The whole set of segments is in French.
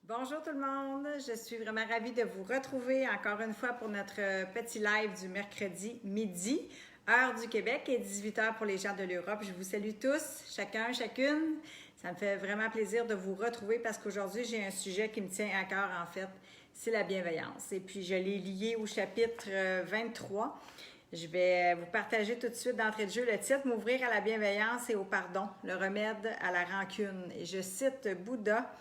Bonjour tout le monde, je suis vraiment ravie de vous retrouver encore une fois pour notre petit live du mercredi midi, heure du Québec et 18h pour les gens de l'Europe. Je vous salue tous, chacun, chacune. Ça me fait vraiment plaisir de vous retrouver parce qu'aujourd'hui j'ai un sujet qui me tient à cœur en fait, c'est la bienveillance. Et puis je l'ai lié au chapitre 23. Je vais vous partager tout de suite d'entrée de jeu le titre « M'ouvrir à la bienveillance et au pardon, le remède à la rancune ». Et je cite Bouddha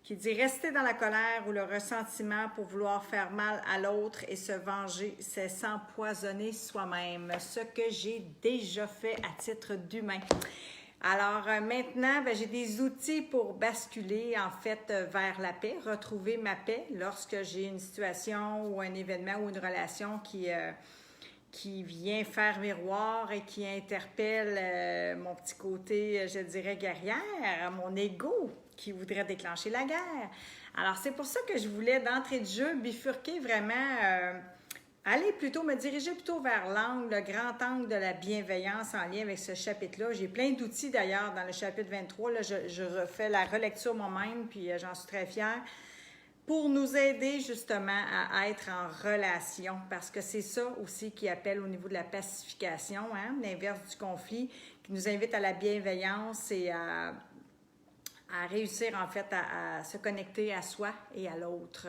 qui dit « Rester dans la colère ou le ressentiment pour vouloir faire mal à l'autre et se venger, c'est s'empoisonner soi-même, ce que j'ai déjà fait à titre d'humain. » Alors maintenant, j'ai des outils pour basculer en fait vers la paix, retrouver ma paix lorsque j'ai une situation ou un événement ou une relation qui vient faire miroir et qui interpelle mon petit côté, je dirais, guerrière, mon ego qui voudrait déclencher la guerre. Alors, c'est pour ça que je voulais, d'entrée de jeu, bifurquer vraiment, me diriger plutôt vers l'angle, le grand angle de la bienveillance en lien avec ce chapitre-là. J'ai plein d'outils d'ailleurs dans le chapitre 23. Là, je refais la relecture moi-même, puis j'en suis très fière, pour nous aider justement à être en relation, parce que c'est ça aussi qui appelle au niveau de la pacification, hein, l'inverse du conflit, qui nous invite à la bienveillance et à réussir en fait à se connecter à soi et à l'autre.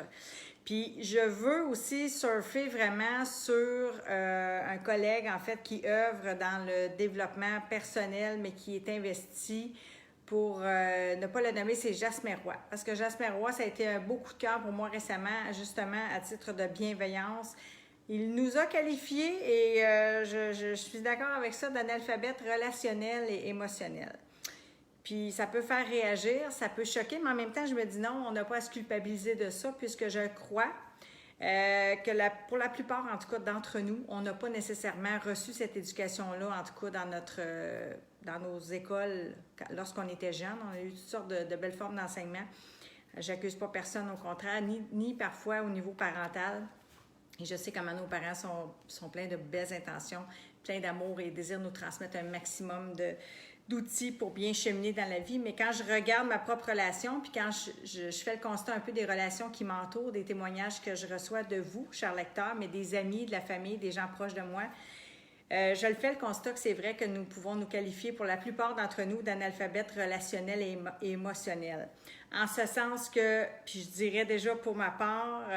Puis je veux aussi surfer vraiment sur un collègue en fait qui œuvre dans le développement personnel, mais qui est investi pour ne pas le nommer, c'est Jasmin Roy. Parce que Jasmin Roy, ça a été un beau coup de cœur pour moi récemment, justement à titre de bienveillance. Il nous a qualifiés et je suis d'accord avec ça, d'analphabète relationnel et émotionnel. Puis ça peut faire réagir, ça peut choquer, mais en même temps, je me dis non, on n'a pas à se culpabiliser de ça, puisque je crois que pour la plupart, en tout cas d'entre nous, on n'a pas nécessairement reçu cette éducation-là, en tout cas dans nos écoles, lorsqu'on était jeune. On a eu toutes sortes de belles formes d'enseignement. J'accuse pas personne, au contraire, ni parfois au niveau parental. Et je sais comment nos parents sont pleins de belles intentions, pleins d'amour et désirent nous transmettre un maximum d'outils pour bien cheminer dans la vie. Mais quand je regarde ma propre relation, puis quand je fais le constat un peu des relations qui m'entourent, des témoignages que je reçois de vous, chers lecteurs, mais des amis, de la famille, des gens proches de moi, je le fais le constat que c'est vrai que nous pouvons nous qualifier pour la plupart d'entre nous d'analphabètes relationnels et émotionnels. En ce sens que, puis je dirais déjà pour ma part,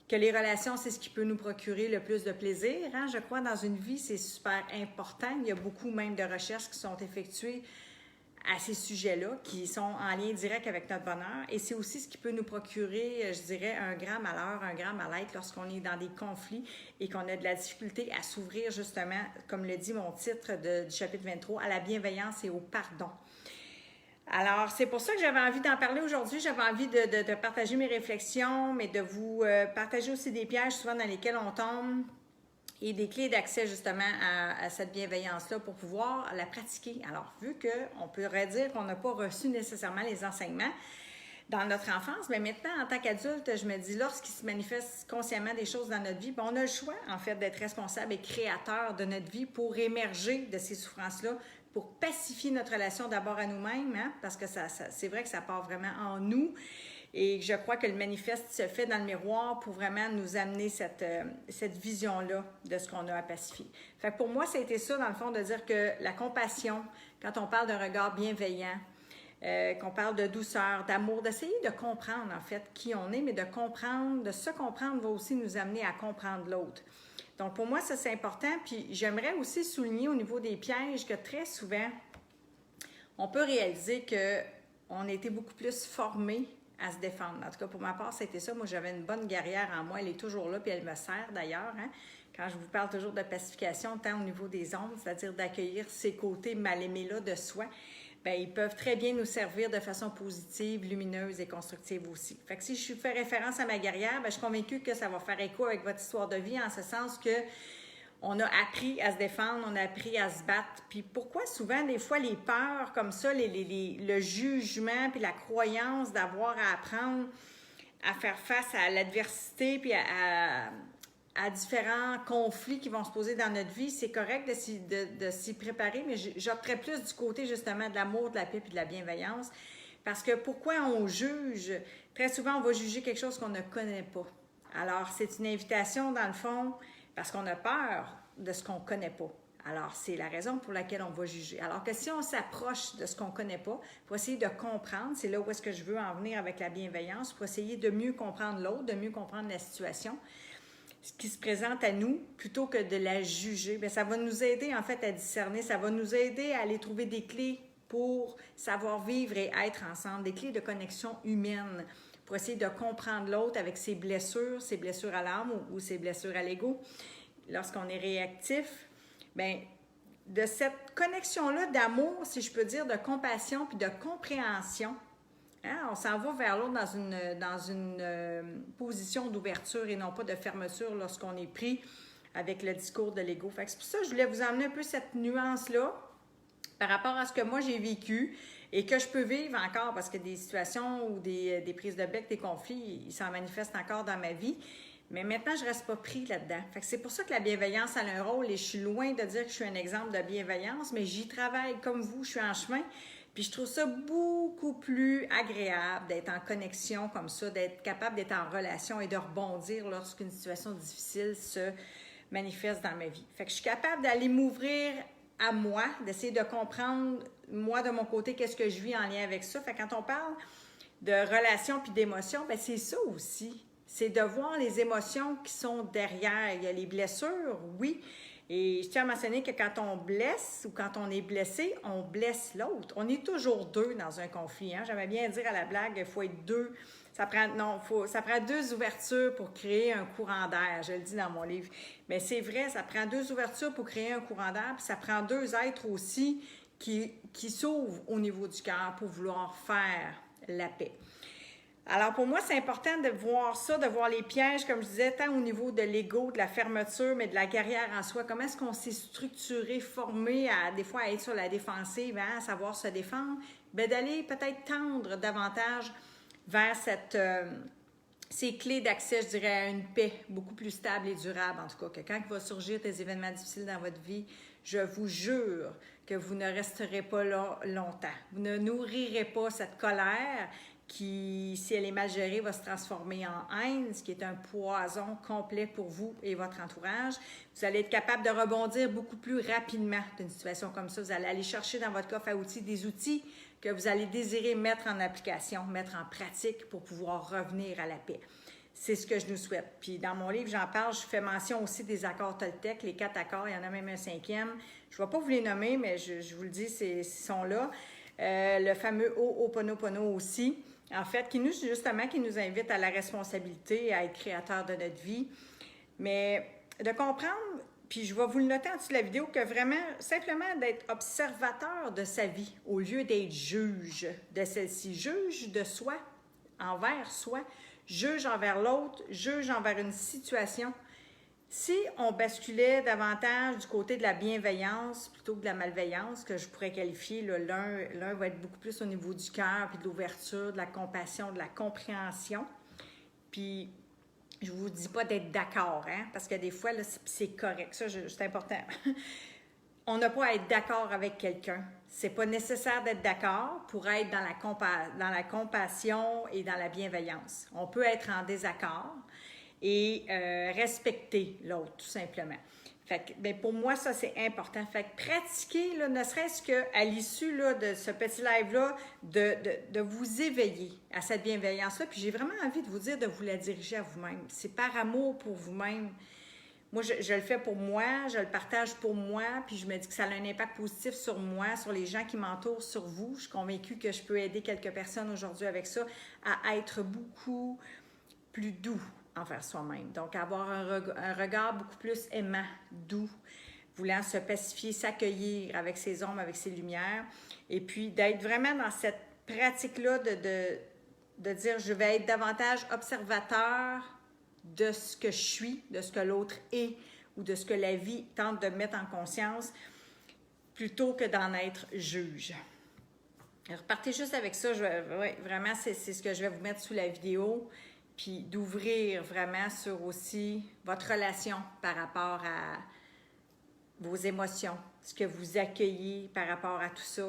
que les relations, c'est ce qui peut nous procurer le plus de plaisir. Hein? Je crois dans une vie, c'est super important. Il y a beaucoup même de recherches qui sont effectuées à ces sujets-là, qui sont en lien direct avec notre bonheur. Et c'est aussi ce qui peut nous procurer, je dirais, un grand malheur, un grand mal-être lorsqu'on est dans des conflits et qu'on a de la difficulté à s'ouvrir justement, comme le dit mon titre du chapitre 23, à la bienveillance et au pardon. Alors, c'est pour ça que j'avais envie d'en parler aujourd'hui. J'avais envie de partager mes réflexions, mais de vous partager aussi des pièges souvent dans lesquels on tombe et des clés d'accès justement à cette bienveillance-là pour pouvoir la pratiquer. Alors, vu qu'on pourrait dire qu'on n'a pas reçu nécessairement les enseignements dans notre enfance, mais maintenant, en tant qu'adulte, je me dis, lorsqu'il se manifeste consciemment des choses dans notre vie, on a le choix, en fait, d'être responsable et créateur de notre vie pour émerger de ces souffrances-là, pour pacifier notre relation d'abord à nous-mêmes, hein, parce que c'est vrai que ça part vraiment en nous. Et je crois que le manifeste se fait dans le miroir pour vraiment nous amener cette vision-là de ce qu'on a à pacifier. Fait que pour moi, c'était ça, dans le fond, de dire que la compassion, quand on parle d'un regard bienveillant, qu'on parle de douceur, d'amour, d'essayer de comprendre, en fait, qui on est, mais de se comprendre va aussi nous amener à comprendre l'autre. Donc, pour moi, ça, c'est important. Puis, j'aimerais aussi souligner au niveau des pièges que très souvent, on peut réaliser qu'on a été beaucoup plus formés à se défendre. En tout cas, pour ma part, c'était ça. Moi, j'avais une bonne guerrière en moi. Elle est toujours là, puis elle me sert d'ailleurs. Hein? Quand je vous parle toujours de pacification, tant au niveau des ondes, c'est-à-dire d'accueillir ces côtés mal aimés-là de soi, bien, ils peuvent très bien nous servir de façon positive, lumineuse et constructive aussi. Fait que si je fais référence à ma guerrière, bien, je suis convaincue que ça va faire écho avec votre histoire de vie, en ce sens que on a appris à se défendre, on a appris à se battre. Puis pourquoi souvent, des fois, les peurs comme ça, le jugement, puis la croyance d'avoir à apprendre à faire face à l'adversité, puis à différents conflits qui vont se poser dans notre vie, c'est correct de s'y préparer, mais j'opterais plus du côté justement de l'amour, de la paix et de la bienveillance. Parce que pourquoi on juge? Très souvent, on va juger quelque chose qu'on ne connaît pas. Alors, c'est une invitation, dans le fond, parce qu'on a peur de ce qu'on ne connaît pas. Alors, c'est la raison pour laquelle on va juger. Alors que si on s'approche de ce qu'on ne connaît pas, pour essayer de comprendre, c'est là où est-ce que je veux en venir avec la bienveillance, pour essayer de mieux comprendre l'autre, de mieux comprendre la situation, ce qui se présente à nous, plutôt que de la juger, bien, ça va nous aider en fait à discerner, ça va nous aider à aller trouver des clés pour savoir vivre et être ensemble, des clés de connexion humaine, pour essayer de comprendre l'autre avec ses blessures à l'âme ou ses blessures à l'ego. Lorsqu'on est réactif, bien, de cette connexion-là d'amour, si je peux dire, de compassion puis de compréhension, hein, on s'en va vers l'autre dans une position d'ouverture et non pas de fermeture lorsqu'on est pris avec le discours de l'ego. Fait que c'est pour ça que je voulais vous emmener un peu cette nuance-là par rapport à ce que moi j'ai vécu et que je peux vivre encore, parce que des situations ou des prises de bec, des conflits, ils s'en manifestent encore dans ma vie. Mais maintenant, je ne reste pas pris là-dedans. Fait que c'est pour ça que la bienveillance a un rôle et je suis loin de dire que je suis un exemple de bienveillance, mais j'y travaille comme vous, je suis en chemin. Puis je trouve ça beaucoup plus agréable d'être en connexion comme ça, d'être capable d'être en relation et de rebondir lorsqu'une situation difficile se manifeste dans ma vie. Fait que je suis capable d'aller m'ouvrir à moi, d'essayer de comprendre, moi, de mon côté, qu'est-ce que je vis en lien avec ça. Fait que quand on parle de relations puis d'émotions, bien, c'est ça aussi. C'est de voir les émotions qui sont derrière. Il y a les blessures, oui. Et je tiens à mentionner que quand on blesse ou quand on est blessé, on blesse l'autre. On est toujours deux dans un conflit. Hein? J'aimais bien dire à la blague, il faut être deux. Ça prend deux ouvertures pour créer un courant d'air, je le dis dans mon livre. Mais c'est vrai, ça prend deux ouvertures pour créer un courant d'air, puis ça prend deux êtres aussi qui s'ouvrent au niveau du cœur pour vouloir faire la paix. Alors pour moi, c'est important de voir ça, de voir les pièges, comme je disais, tant au niveau de l'ego, de la fermeture, mais de la guerrière en soi. Comment est-ce qu'on s'est structuré, formé à des fois à être sur la défensive, hein, à savoir se défendre, bien d'aller peut-être tendre davantage vers ces clés d'accès, je dirais, à une paix beaucoup plus stable et durable, en tout cas, que quand il va surgir des événements difficiles dans votre vie, je vous jure que vous ne resterez pas là longtemps. Vous ne nourrirez pas cette colère qui, si elle est mal gérée, va se transformer en haine, ce qui est un poison complet pour vous et votre entourage. Vous allez être capable de rebondir beaucoup plus rapidement d'une situation comme ça. Vous allez aller chercher dans votre coffre à outils des outils que vous allez désirer mettre en application, mettre en pratique pour pouvoir revenir à la paix. C'est ce que je nous souhaite. Puis dans mon livre, j'en parle, je fais mention aussi des accords Toltec, les 4 accords, il y en a même un 5e. Je ne vais pas vous les nommer, mais je vous le dis, ils sont là. Le fameux Ho'oponopono aussi, en fait, qui nous invite à la responsabilité, à être créateur de notre vie. Mais de comprendre, puis je vais vous le noter en dessous de la vidéo, que vraiment, simplement d'être observateur de sa vie au lieu d'être juge de celle-ci. Juge de soi, envers soi, juge envers l'autre, juge envers une situation. Si on basculait davantage du côté de la bienveillance plutôt que de la malveillance, que je pourrais qualifier, l'un va être beaucoup plus au niveau du cœur, puis de l'ouverture, de la compassion, de la compréhension. Puis, je ne vous dis pas d'être d'accord, hein, parce que des fois, là, c'est correct. Ça, c'est important. On n'a pas à être d'accord avec quelqu'un. C'est pas nécessaire d'être d'accord pour être dans la compassion et dans la bienveillance. On peut être en désaccord et respecter l'autre, tout simplement. Fait que, bien, pour moi, ça, c'est important. Fait que pratiquer, là, ne serait-ce qu'à l'issue là, de ce petit live-là, de vous éveiller à cette bienveillance-là. Puis j'ai vraiment envie de vous dire de vous la diriger à vous-même. C'est par amour pour vous-même. Moi, je le fais pour moi, je le partage pour moi, puis je me dis que ça a un impact positif sur moi, sur les gens qui m'entourent, sur vous. Je suis convaincue que je peux aider quelques personnes aujourd'hui avec ça à être beaucoup plus doux envers soi-même. Donc, avoir un regard beaucoup plus aimant, doux, voulant se pacifier, s'accueillir avec ses ombres, avec ses lumières, et puis d'être vraiment dans cette pratique-là de dire je vais être davantage observateur de ce que je suis, de ce que l'autre est, ou de ce que la vie tente de mettre en conscience, plutôt que d'en être juge. Repartez juste avec ça, vraiment, c'est ce que je vais vous mettre sous la vidéo, puis d'ouvrir vraiment sur aussi votre relation par rapport à vos émotions, ce que vous accueillez par rapport à tout ça.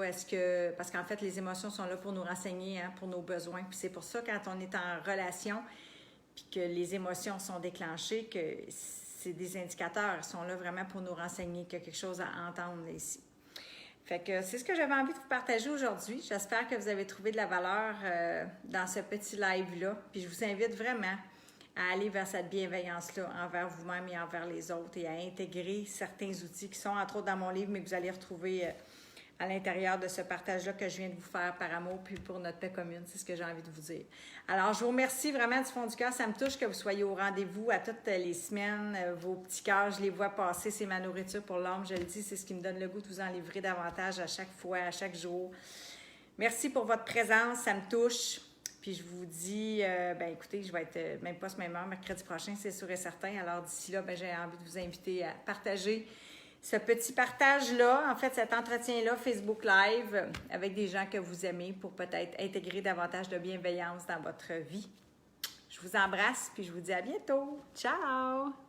Parce qu'en fait, les émotions sont là pour nous renseigner, hein, pour nos besoins. Puis c'est pour ça, quand on est en relation, puis que les émotions sont déclenchées, que c'est des indicateurs, ils sont là vraiment pour nous renseigner qu'il y a quelque chose à entendre ici. Fait que c'est ce que j'avais envie de vous partager aujourd'hui. J'espère que vous avez trouvé de la valeur dans ce petit live-là. Puis je vous invite vraiment à aller vers cette bienveillance-là envers vous-même et envers les autres et à intégrer certains outils qui sont entre autres dans mon livre, mais que vous allez retrouver à l'intérieur de ce partage-là que je viens de vous faire par amour puis pour notre paix commune. C'est ce que j'ai envie de vous dire. Alors, je vous remercie vraiment du fond du cœur. Ça me touche que vous soyez au rendez-vous à toutes les semaines. Vos petits cœurs, je les vois passer. C'est ma nourriture pour l'âme. Je le dis, c'est ce qui me donne le goût de vous en livrer davantage à chaque fois, à chaque jour. Merci pour votre présence. Ça me touche. Puis je vous dis, écoutez, je vais être même pas ce même heure, mercredi prochain, c'est sûr et certain. Alors d'ici là, j'ai envie de vous inviter à partager ce petit partage-là, en fait, cet entretien-là, Facebook Live, avec des gens que vous aimez pour peut-être intégrer davantage de bienveillance dans votre vie. Je vous embrasse, puis je vous dis à bientôt. Ciao!